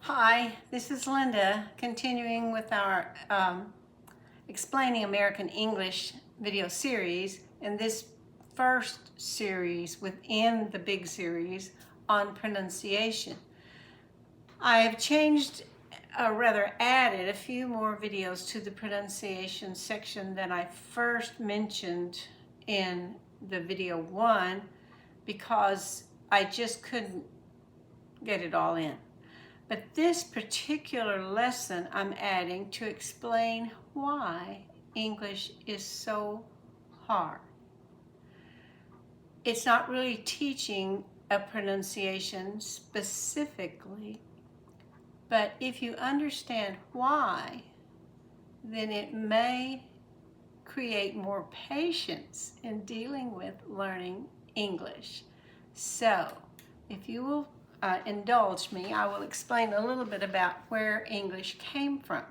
Hi, this is Linda, continuing with our Explaining American English video series, and this first series within the big series on pronunciation. I've changed, rather added a few more videos to the pronunciation section that I first mentioned in the video 1 because I just couldn't get it all in. But this particular lesson I'm adding to explain why English is so hard. It's not really teaching a pronunciation specifically, but if you understand why, then it may create more patience in dealing with learning English. So, if you will indulge me, I will explain a little bit about where English came from.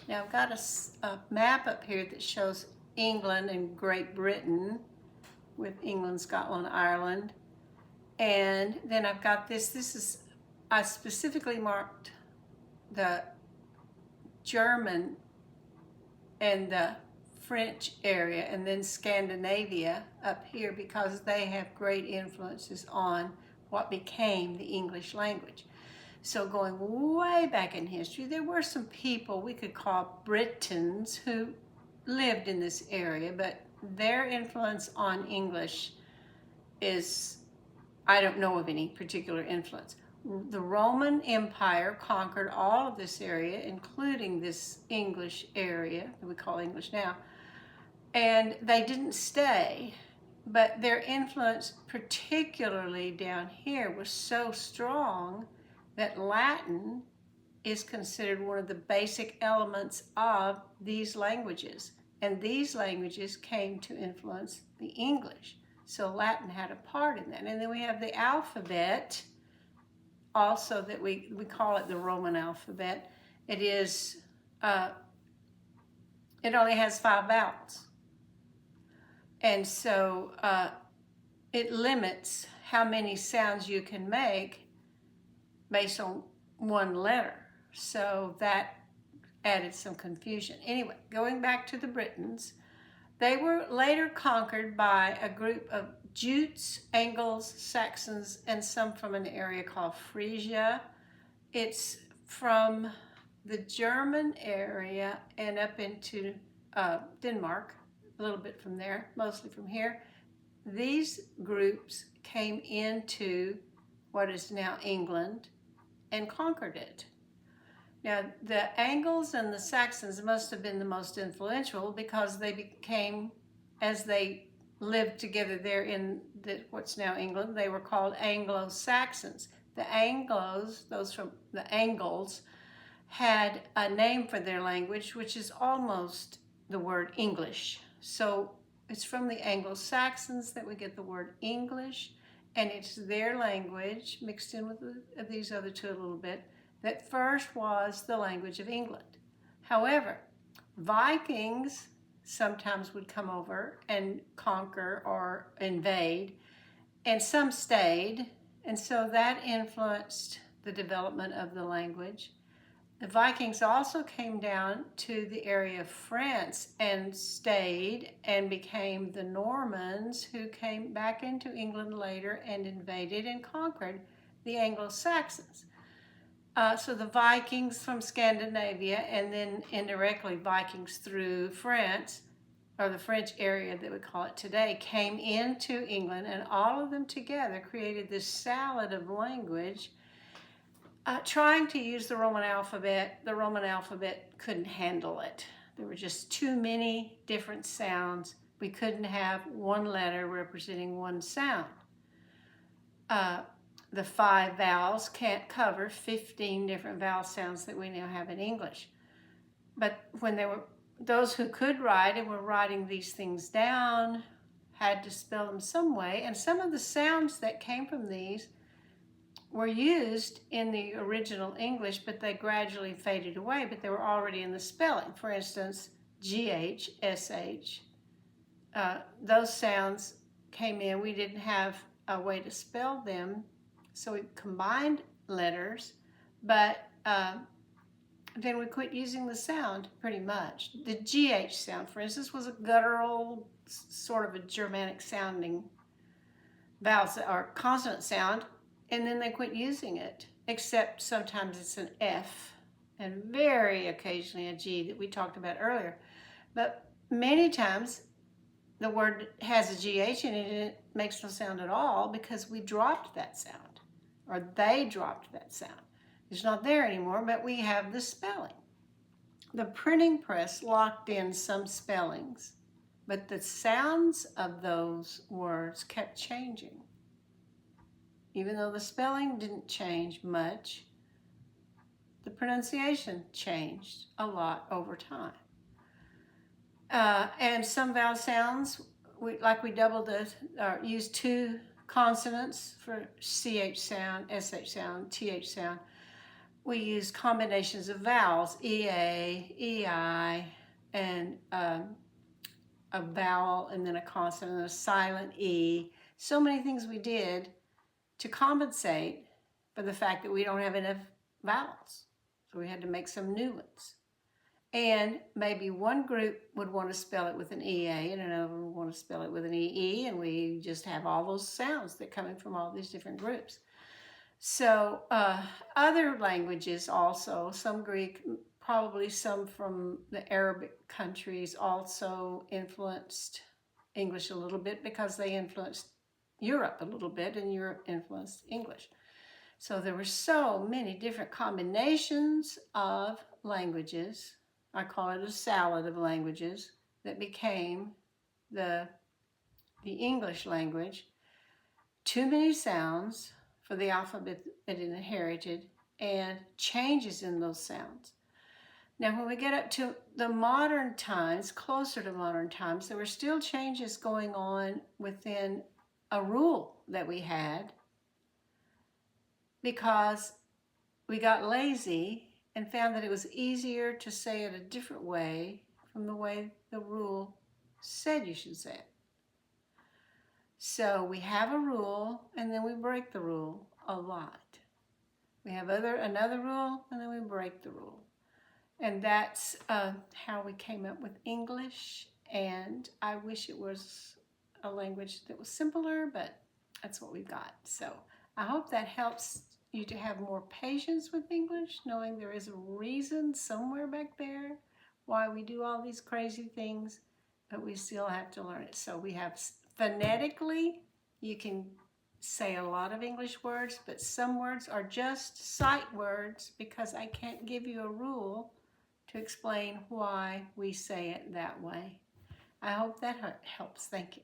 Now I've got a map up here that shows England and Great Britain, with England, Scotland, Ireland. And then I've got I specifically marked the German and the French area and then Scandinavia up here because they have great influences on what became the English language. So going way back in history, there were some people we could call Britons who lived in this area, but their influence on English is, I don't know of any particular influence. The Roman Empire conquered all of this area, including this English area that we call English now, and they didn't stay. But their influence, particularly down here, was so strong that Latin is considered one of the basic elements of these languages. And these languages came to influence the English. So Latin had a part in that. And then we have the alphabet, also, that we call it the Roman alphabet. It only has 5 vowels. And so it limits how many sounds you can make based on one letter. So that added some confusion. Anyway, going back to the Britons, they were later conquered by a group of Jutes, Angles, Saxons, and some from an area called Frisia. It's from the German area and up into Denmark, a little bit from there, mostly from here. These groups came into what is now England and conquered it. Now, the Angles and the Saxons must have been the most influential because they became, as they lived together there in what's now England, they were called Anglo-Saxons. The Anglos, those from the Angles, had a name for their language, which is almost the word English. So it's from the Anglo-Saxons that we get the word English, and it's their language mixed in with these other two a little bit that first was the language of England. However, Vikings sometimes would come over and conquer or invade, and some stayed, and so that influenced the development of the language. The Vikings also came down to the area of France and stayed and became the Normans, who came back into England later and invaded and conquered the Anglo-Saxons. So the Vikings from Scandinavia, and then indirectly Vikings through France, or the French area that we call it today, came into England, and all of them together created this salad of language. Trying to use the Roman alphabet couldn't handle it. There were just too many different sounds. We couldn't have one letter representing one sound. The 5 vowels can't cover 15 different vowel sounds that we now have in English. But when there were those who could write and were writing these things down, had to spell them some way, and some of the sounds that came from these were used in the original English, but they gradually faded away, but they were already in the spelling. For instance, GH, SH, those sounds came in. We didn't have a way to spell them, so we combined letters, But then we quit using the sound pretty much. The GH sound, for instance, was a guttural, sort of a Germanic sounding vowel or consonant sound, and then they quit using it, except sometimes it's an F and very occasionally a G that we talked about earlier. But many times the word has a GH in it and it makes no sound at all because we dropped that sound, or they dropped that sound. It's not there anymore, but we have the spelling. The printing press locked in some spellings, but the sounds of those words kept changing. Even though the spelling didn't change much, the pronunciation changed a lot over time. And some vowel sounds, we use two consonants for CH sound, SH sound, TH sound. We use combinations of vowels, EA, EI, and a vowel and then a consonant, a silent E. So many things we did to compensate for the fact that we don't have enough vowels. So we had to make some new ones. And maybe one group would want to spell it with an EA and another would want to spell it with an EE, and we just have all those sounds that come in from all these different groups. So other languages also, some Greek, probably some from the Arabic countries also influenced English a little bit because they influenced Europe a little bit and Europe influenced English. So there were so many different combinations of languages. I call it a salad of languages that became the English language. Too many sounds for the alphabet that it inherited, and changes in those sounds. Now, when we get up to the modern times, closer to modern times, there were still changes going on within a rule that we had because we got lazy and found that it was easier to say it a different way from the way the rule said you should say it. So we have a rule and then we break the rule a lot. We have another rule and then we break the rule. And that's how we came up with English. And I wish it was a language that was simpler, but that's what we've got. So I hope that helps you to have more patience with English, knowing there is a reason somewhere back there why we do all these crazy things, but we still have to learn it. So we have phonetically, you can say a lot of English words, but some words are just sight words because I can't give you a rule to explain why we say it that way. I hope that helps. Thank you.